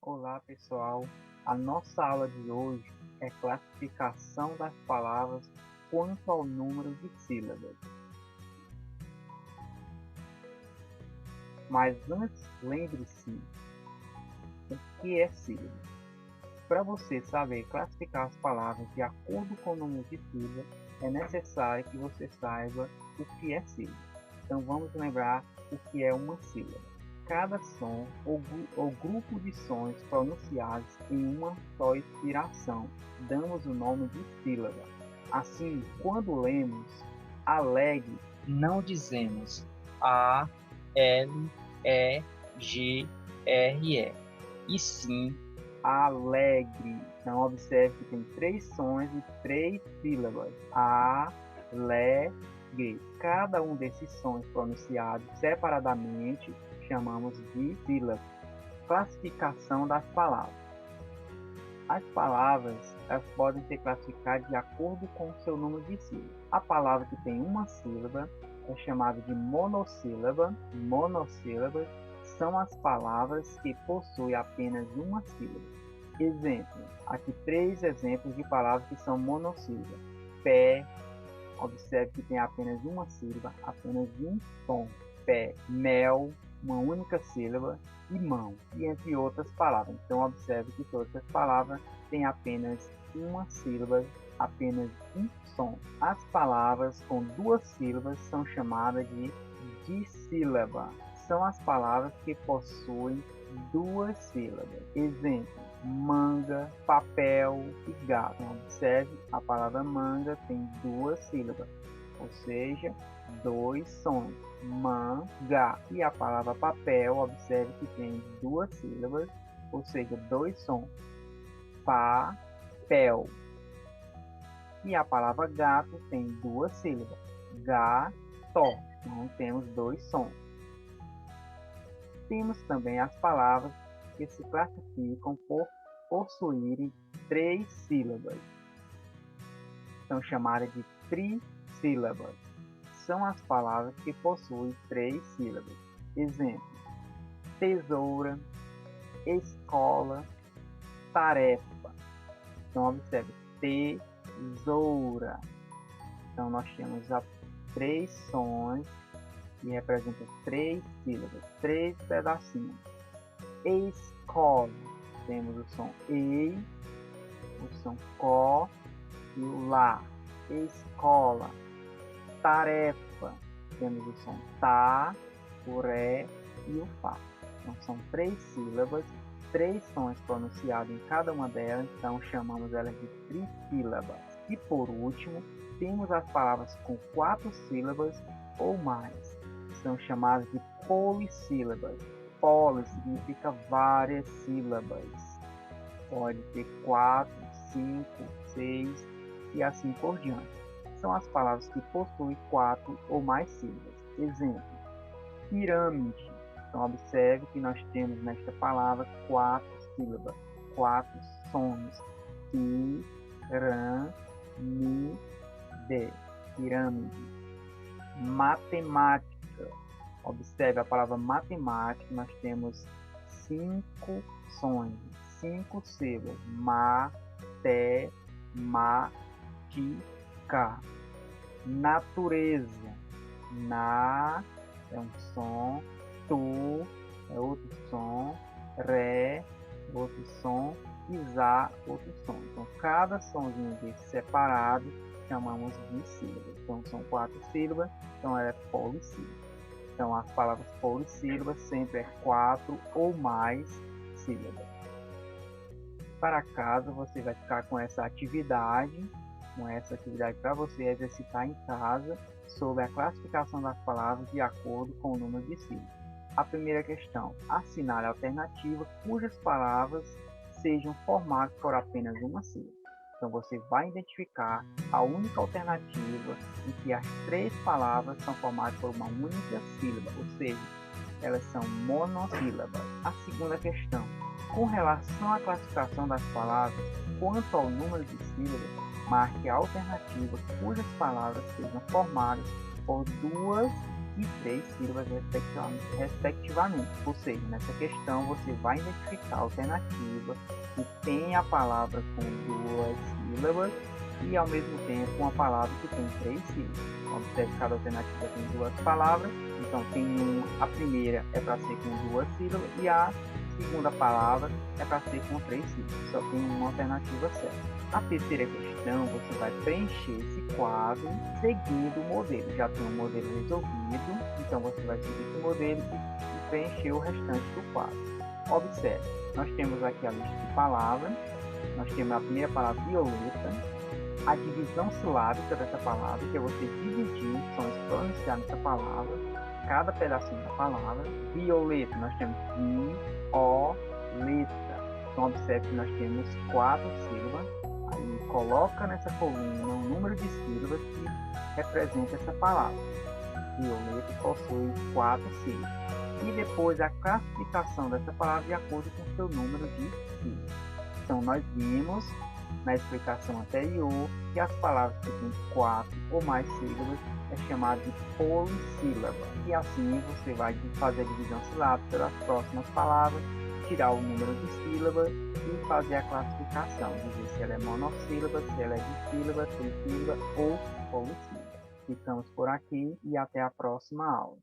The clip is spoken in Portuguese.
Olá pessoal, a nossa aula de hoje é classificação das palavras quanto ao número de sílabas. Mas antes, lembre-se o que é sílaba. Para você saber classificar as palavras de acordo com o número de sílabas, é necessário que você saiba o que é sílaba. Então vamos lembrar o que é uma sílaba. Cada som ou grupo de sons pronunciados em uma só inspiração, damos o nome de sílaba. Assim, quando lemos alegre, não dizemos A, L, E, G, R, E, e sim alegre. Então, observe que tem 3 sons e 3 sílabas. Alegre. Cada um desses sons pronunciados separadamente chamamos de sílaba. Classificação das palavras. As palavras elas podem ser classificadas de acordo com o seu número de sílabas. A palavra que tem uma sílaba é chamada de monossílaba. Monossílabas são as palavras que possuem apenas uma sílaba. Exemplo, aqui 3 exemplos de palavras que são monossílabas. Pé, observe que tem apenas uma sílaba, apenas um som. Pé, mel, uma única sílaba, e mão, e entre outras palavras. Então, observe que todas as palavras têm apenas uma sílaba, apenas um som. As palavras com 2 sílabas são chamadas de dissílaba. São as palavras que possuem 2 sílabas. Exemplo, manga, papel e gato. Então, observe, a palavra manga tem 2 sílabas, ou seja, 2 sons. Manga. E a palavra papel, observe que tem 2 sílabas, ou seja, 2 sons. Papel. E a palavra gato tem 2 sílabas. Gato. Então temos 2 sons. Temos também as palavras que se classificam por possuírem 3 sílabas. São chamadas de trissílabas. São as palavras que possuem 3 sílabas. Exemplo, tesoura, escola, tarefa. Então, observe, tesoura. Então, nós temos 3 sons que representam 3 sílabas, 3 pedacinhos. Escola, temos o som E, o som CO e o LA. Escola. Tarefa, temos o som TA, o RE e o FA. Então são 3 sílabas, 3 sons pronunciados em cada uma delas, então chamamos elas de trissílabas. E por último, temos as palavras com 4 sílabas ou mais, são chamadas de polissílabas. Poli significa várias sílabas, pode ter 4, 5, 6 e assim por diante. São as palavras que possuem 4 ou mais sílabas. Exemplo, pirâmide. Então, observe que nós temos nesta palavra 4 sílabas, 4 sons. Pirâmide. Pirâmide. Matemática. Observe a palavra matemática, nós temos 5 sons, 5 sílabas. Matemática. Natureza. Na é um som, tu é outro som, ré outro som, e zá outro som. Então cada somzinho desse separado chamamos de sílaba. Então são 4 sílabas, então ela é polissílaba. Então as palavras polissílabas sempre é 4 ou mais sílabas. Para casa você vai ficar com essa atividade para você exercitar em casa sobre a classificação das palavras de acordo com o número de sílabas. A primeira questão, assinale a alternativa cujas palavras sejam formadas por apenas uma sílaba. Então você vai identificar a única alternativa em que as 3 palavras são formadas por uma única sílaba, ou seja, elas são monossílabas. A segunda questão, com relação à classificação das palavras, quanto ao número de sílabas, marque a alternativa cujas palavras sejam formadas por 2 e 3 sílabas respectivamente. Ou seja, nessa questão você vai identificar a alternativa que tem a palavra com 2 sílabas e ao mesmo tempo uma palavra que tem 3 sílabas. Observe que cada alternativa tem 2 palavras, então a primeira é para ser com 2 sílabas e a segunda palavra é para ser com 3 sílabas. Só tem uma alternativa certa. A terceira questão, você vai preencher esse quadro seguindo o modelo. Já tem um modelo resolvido, então você vai seguir esse modelo e preencher o restante do quadro. Observe, nós temos aqui a lista de palavras, nós temos a primeira palavra violeta, a divisão silábica dessa palavra, que é você dividir os sons pronunciados nessa palavra, cada pedacinho da palavra. Violeta, nós temos violeta. Então, observe que nós temos 4 sílabas. Aí, coloca nessa coluna o número de sílabas que representa essa palavra. Violeta possui 4 sílabas. E depois a classificação dessa palavra de acordo com o seu número de sílabas. Então, nós vimos na explicação anterior que as palavras que têm 4 ou mais sílabas é chamado de polissílaba. E assim você vai fazer a divisão silábica das próximas palavras, tirar o número de sílabas e fazer a classificação, dizer se ela é monossílaba, se ela é dissílaba, trissílaba ou polissílaba. Ficamos por aqui e até a próxima aula.